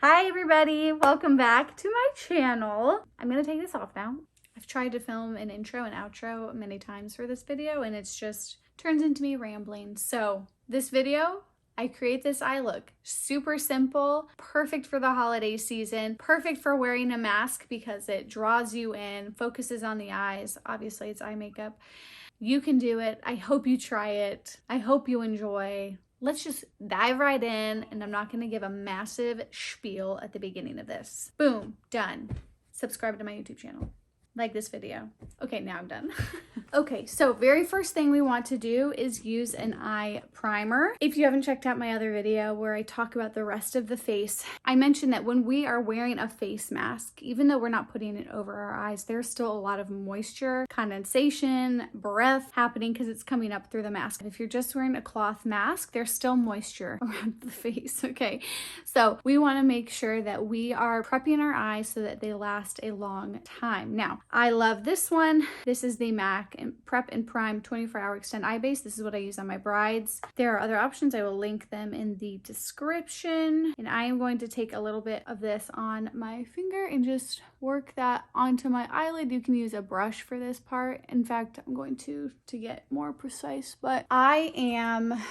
Hi everybody, welcome back to my channel. I'm gonna take this off now. I've tried to film an intro and outro many times for this video and it's just turns into me rambling. So this video, I create this eye look. Super simple, perfect for the holiday season, perfect for wearing a mask because it draws you in, focuses on the eyes. Obviously it's eye makeup. You can do it. I hope you try it. I hope you enjoy. Let's just dive right in, and I'm not going to give a massive spiel at the beginning of this. Boom, done. Subscribe to my YouTube channel. Like this video. Okay, now I'm done. Okay, so very first thing we want to do is use an eye primer. If you haven't checked out my other video where I talk about the rest of the face, I mentioned that when we are wearing a face mask, even though we're not putting it over our eyes, there's still a lot of moisture, condensation, breath happening because it's coming up through the mask. If you're just wearing a cloth mask, there's still moisture around the face, okay? So we want to make sure that we are prepping our eyes so that they last a long time. Now, I love this one. This is the MAC Prep and Prime 24-Hour Extend Eye Base. This is what I use on my brides. There are other options. I will link them in the description. And I am going to take a little bit of this on my finger and just work that onto my eyelid. You can use a brush for this part. In fact, I'm going to get more precise, but I am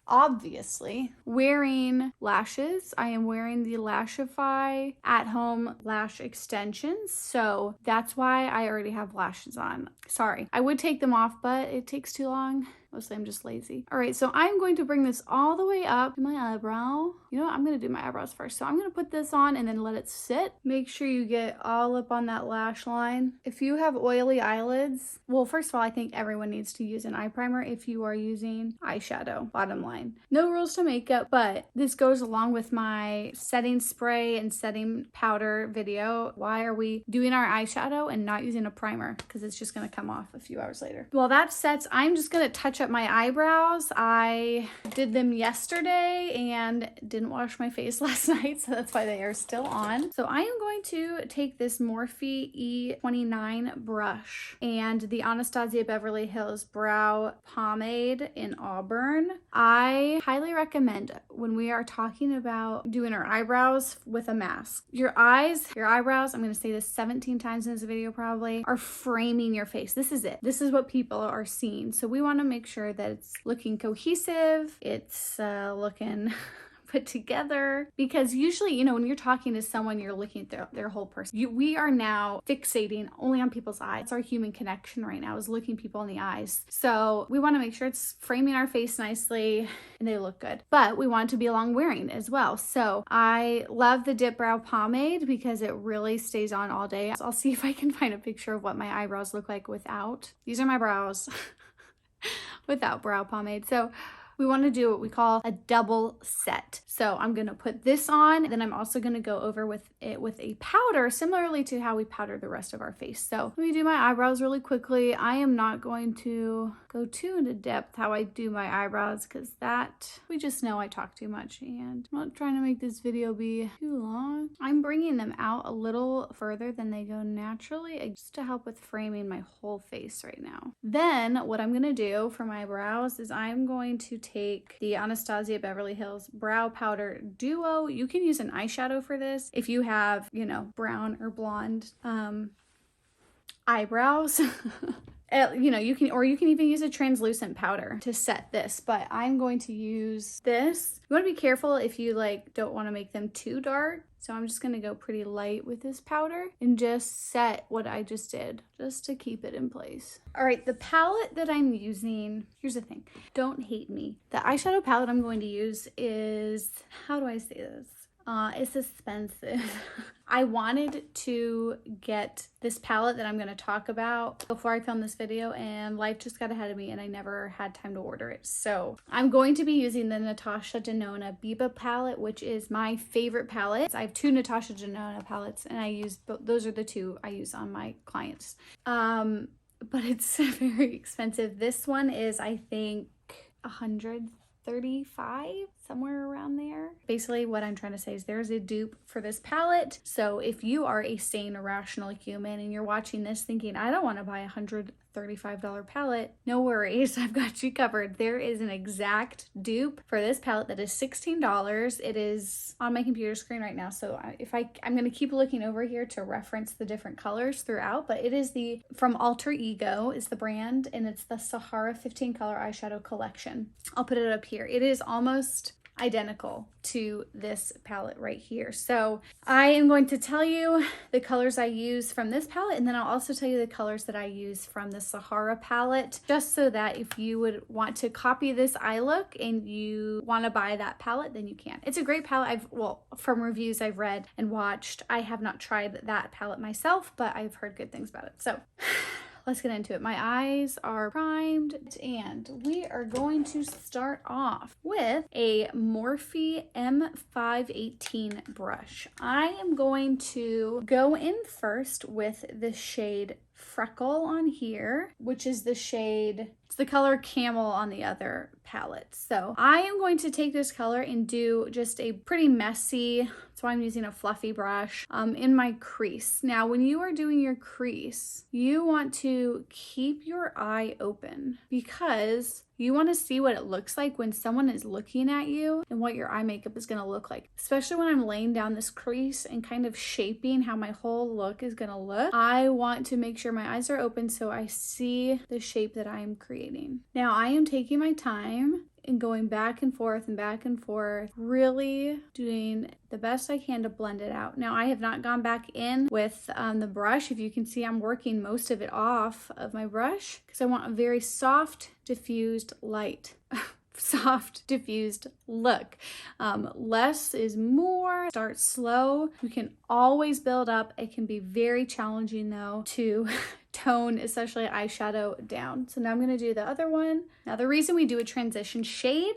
obviously wearing lashes. I am wearing the Lashify at-home lash extensions, so that's why I already have lashes on. Sorry, I would take them off, but it takes too long. Mostly I'm just lazy. All right, so I'm going to bring this all the way up to my eyebrow. You know what? I'm going to do my eyebrows first. So I'm going to put this on and then let it sit. Make sure you get all up on that lash line. If you have oily eyelids, well, first of all, I think everyone needs to use an eye primer if you are using eyeshadow, bottom line. No rules to makeup, but this goes along with my setting spray and setting powder video. Why are we doing our eyeshadow and not using a primer? Because it's just going to come off a few hours later. While that sets, I'm just going to touch up my eyebrows. I did them yesterday and didn't wash my face last night, so that's why they are still on. So I am going to take this Morphe E29 brush and the Anastasia Beverly Hills Brow Pomade in Auburn. I highly recommend when we are talking about doing our eyebrows with a mask. Your eyebrows, I'm going to say this 17 times in this video probably, are framing your face. This is it. This is what people are seeing. So we want to make sure that it's looking cohesive, it's looking put together, because usually, you know, when you're talking to someone, you're looking at their whole person. We are now fixating only on people's eyes. It's our human connection right now, is looking people in the eyes. So we want to make sure it's framing our face nicely and they look good, but we want it to be long wearing as well. So I love the Dip Brow Pomade because it really stays on all day. So I'll see if I can find a picture of what my eyebrows look like without. These are my brows without brow pomade. So we want to do what we call a double set. So I'm going to put this on, then I'm also going to go over with it with a powder, similarly to how we powder the rest of our face. So let me do my eyebrows really quickly. I am not going to go too into depth how I do my eyebrows because that, we just know I talk too much and I'm not trying to make this video be too long. I'm bringing them out a little further than they go naturally just to help with framing my whole face right now. Then what I'm going to do for my brows is I'm going to take the Anastasia Beverly Hills Brow Powder Duo. You can use an eyeshadow for this if you have, you know, brown or blonde eyebrows. You know, you can even use a translucent powder to set this, but I'm going to use this. You want to be careful if you like don't want to make them too dark. So I'm just going to go pretty light with this powder and just set what I just did just to keep it in place. All right, the palette that I'm using, here's the thing, don't hate me. The eyeshadow palette I'm going to use is, how do I say this? It's expensive. I wanted to get this palette that I'm going to talk about before I filmed this video, and life just got ahead of me and I never had time to order it. So I'm going to be using the Natasha Denona Biba palette, which is my favorite palette. I have two Natasha Denona palettes and I use, those are the two I use on my clients. But it's very expensive. This one is, I think, $135. somewhere around there. Basically what I'm trying to say is there's a dupe for this palette. So if you are a sane, rational human and you're watching this thinking, I don't want to buy a $135 palette, no worries, I've got you covered. There is an exact dupe for this palette that is $16. It is on my computer screen right now, so I'm going to keep looking over here to reference the different colors throughout, but it is from Alter Ego is the brand, and it's the Sahara 15 color eyeshadow collection. I'll put it up here. It is almost identical to this palette right here. So I am going to tell you the colors I use from this palette, and then I'll also tell you the colors that I use from the Sahara palette, just so that if you would want to copy this eye look and you want to buy that palette, then you can. It's a great palette. From reviews I've read and watched, I have not tried that palette myself, but I've heard good things about it. So let's get into it. My eyes are primed, and we are going to start off with a Morphe M518 brush. I am going to go in first with the shade Freckle on here, which is the shade, it's the color Camel on the other palette. So I am going to take this color and do just a pretty messy, so I'm using a fluffy brush in my crease. Now, when you are doing your crease, you want to keep your eye open because you want to see what it looks like when someone is looking at you and what your eye makeup is going to look like. Especially when I'm laying down this crease and kind of shaping how my whole look is going to look. I want to make sure my eyes are open so I see the shape that I am creating. Now, I am taking my time and going back and forth, really doing the best I can to blend it out. Now, I have not gone back in with the brush. If you can see, I'm working most of it off of my brush because I want a very soft, diffused light. Soft, diffused look. Less is more. Start slow. You can always build up. It can be very challenging though to tone, especially eyeshadow, down. So now I'm going to do the other one. Now the reason we do a transition shade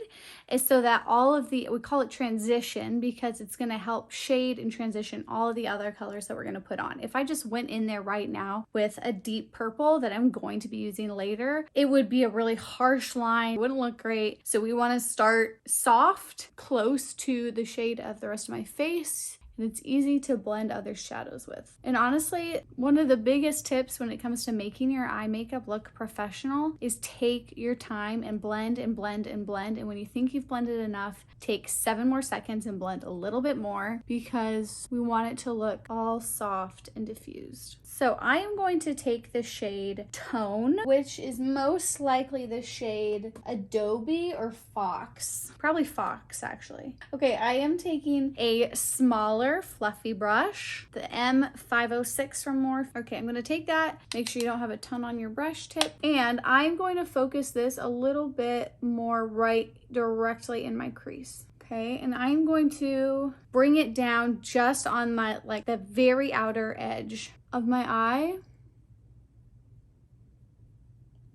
is so that we call it transition because it's going to help shade and transition all of the other colors that we're going to put on. If I just went in there right now with a deep purple that I'm going to be using later, it would be a really harsh line. It wouldn't look great. So we want to start soft, close to the shade of the rest of my face. And it's easy to blend other shadows with. And honestly, one of the biggest tips when it comes to making your eye makeup look professional is take your time and blend and blend and blend. And when you think you've blended enough, take 7 more seconds and blend a little bit more because we want it to look all soft and diffused. So I am going to take the shade Tone, which is most likely the shade Adobe or Fox. Probably Fox, actually. Okay, I am taking a smaller fluffy brush, the M506 from Morphe. Okay, I'm going to take that. Make sure you don't have a ton on your brush tip. And I'm going to focus this a little bit more right directly in my crease. Okay, and I'm going to bring it down just on my, the very outer edge of my eye.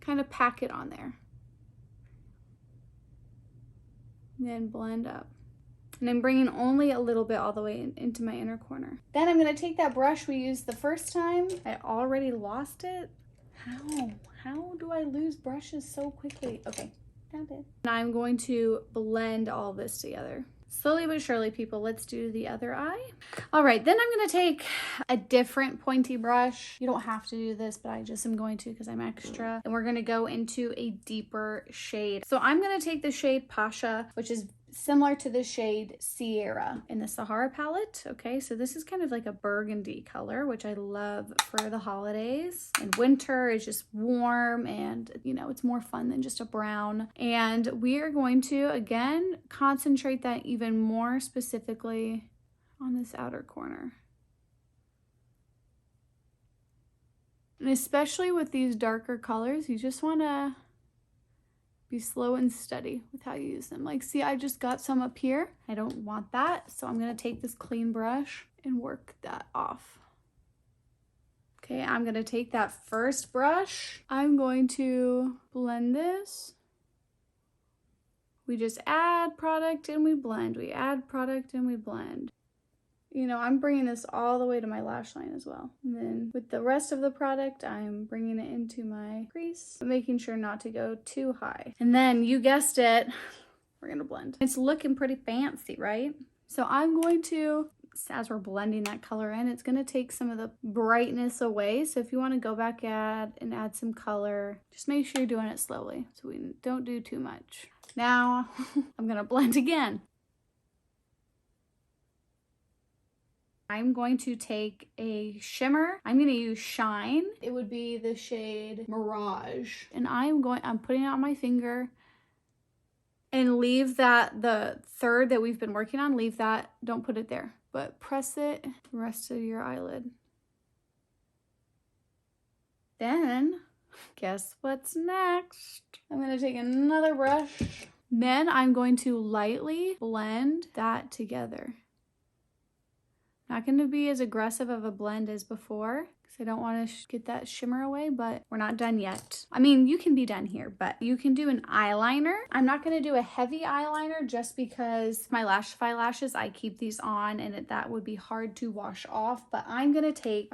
Kind of pack it on there. And then blend up. And I'm bringing only a little bit all the way into my inner corner. Then I'm going to take that brush we used the first time. I already lost it. How do I lose brushes so quickly? Okay, found it. And I'm going to blend all this together. Slowly but surely, people, let's do the other eye. All right, then I'm going to take a different pointy brush. You don't have to do this, but I just am going to because I'm extra. And we're going to go into a deeper shade. So I'm going to take the shade Pasha, which is similar to the shade Sierra in the Sahara palette. Okay, so this is kind of like a burgundy color, which I love for the holidays. And winter is just warm and, it's more fun than just a brown. And we are going to, again, concentrate that even more specifically on this outer corner. And especially with these darker colors, you just want to be slow and steady with how you use them. See, I just got some up here. I don't want that, so I'm going to take this clean brush and work that off. Okay, I'm going to take that first brush. I'm going to blend this. We just add product and we blend. We add product and we blend. I'm bringing this all the way to my lash line as well. And then with the rest of the product, I'm bringing it into my crease, making sure not to go too high. And then you guessed it, we're gonna blend. It's looking pretty fancy, right? So I'm going to, as we're blending that color in, it's gonna take some of the brightness away. So if you wanna go back and add some color, just make sure you're doing it slowly so we don't do too much. Now, I'm gonna blend again. I'm going to take a shimmer. I'm going to use Shine. It would be the shade Mirage. And I'm putting it on my finger and leave that, the third that we've been working on, leave that, don't put it there, but press it the rest of your eyelid. Then, guess what's next? I'm going to take another brush. Then I'm going to lightly blend that together. Not going to be as aggressive of a blend as before because I don't want to get that shimmer away, but we're not done yet. I mean, you can be done here, but you can do an eyeliner. I'm not going to do a heavy eyeliner just because my Lashify lashes, I keep these on and that would be hard to wash off, but I'm going to take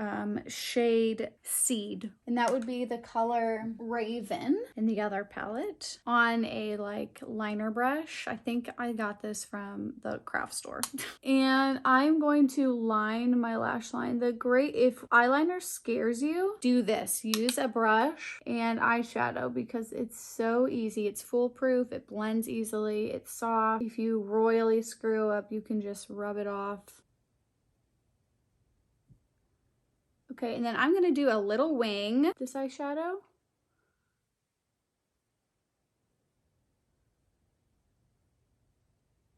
shade Seed, and that would be the color Raven in the other palette on a like liner brush. I think I got this from the craft store. And I'm going to line my lash line. If eyeliner scares you, do this. Use a brush and eyeshadow because it's so easy. It's foolproof. It blends easily. It's soft. If you royally screw up, you can just rub it off. Okay, and then I'm gonna do a little wing, this eyeshadow.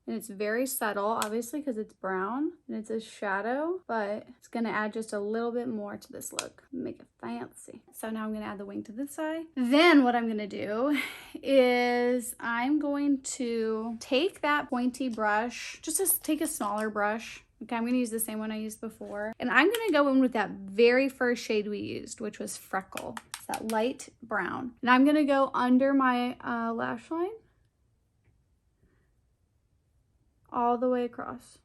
And it's very subtle, obviously, because it's brown and it's a shadow, but it's gonna add just a little bit more to this look, make it fancy. So now I'm gonna add the wing to this side. Then what I'm gonna do is I'm going to take that pointy brush, take a smaller brush. Okay, I'm gonna use the same one I used before. And I'm gonna go in with that very first shade we used, which was Freckle. It's that light brown. And I'm gonna go under my lash line all the way across.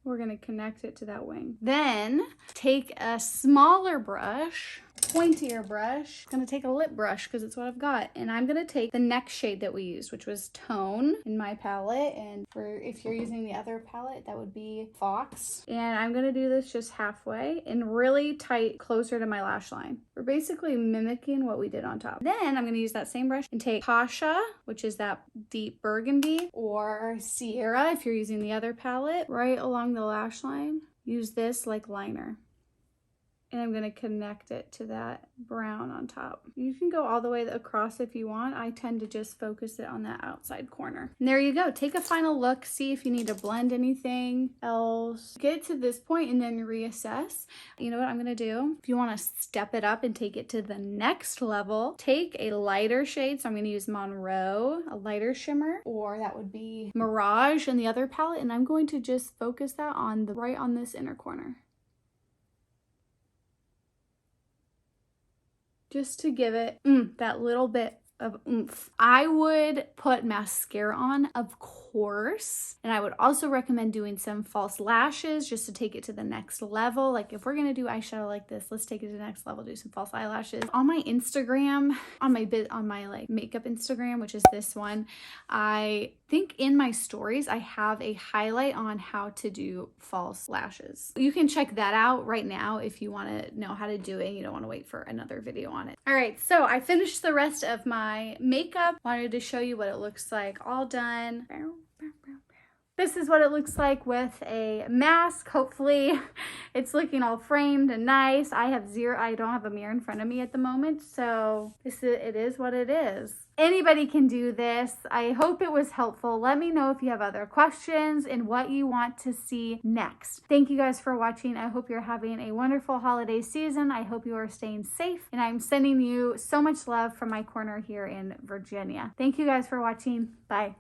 We're gonna connect it to that wing. Then take a smaller brush, pointier brush. I'm gonna take a lip brush because it's what I've got. And I'm gonna take the next shade that we used, which was Tone in my palette. And if you're using the other palette, that would be Fox. And I'm gonna do this just halfway and really tight, closer to my lash line. We're basically mimicking what we did on top. Then I'm gonna use that same brush and take Pasha, which is that deep burgundy, or Sierra if you're using the other palette, right along the lash line. Use this like liner. And I'm gonna connect it to that brown on top. You can go all the way across if you want. I tend to just focus it on that outside corner. And there you go. Take a final look, see if you need to blend anything else. Get to this point and then reassess. You know what I'm gonna do? If you wanna step it up and take it to the next level, take a lighter shade. So I'm gonna use Monroe, a lighter shimmer, or that would be Mirage in the other palette. And I'm going to just focus that on right on this inner corner. Just to give it that little bit of oomph. I would put mascara on, of course, and I would also recommend doing some false lashes just to take it to the next level. Like if we're gonna do eyeshadow like this, let's take it to the next level, do some false eyelashes. On my Instagram, on my like makeup Instagram, which is this one, I think in my stories I have a highlight on how to do false lashes. You can check that out right now if you want to know how to do it and you don't want to wait for another video on it. All right, so I finished the rest of my makeup. Wanted to show you what it looks like all done. This is what it looks like with a mask. Hopefully it's looking all framed and nice. I don't have a mirror in front of me at the moment, so it is what it is. Anybody can do this. I hope it was helpful. Let me know if you have other questions and what you want to see next. Thank you guys for watching. I hope you're having a wonderful holiday season. I hope you are staying safe, and I'm sending you so much love from my corner here in Virginia. Thank you guys for watching. Bye.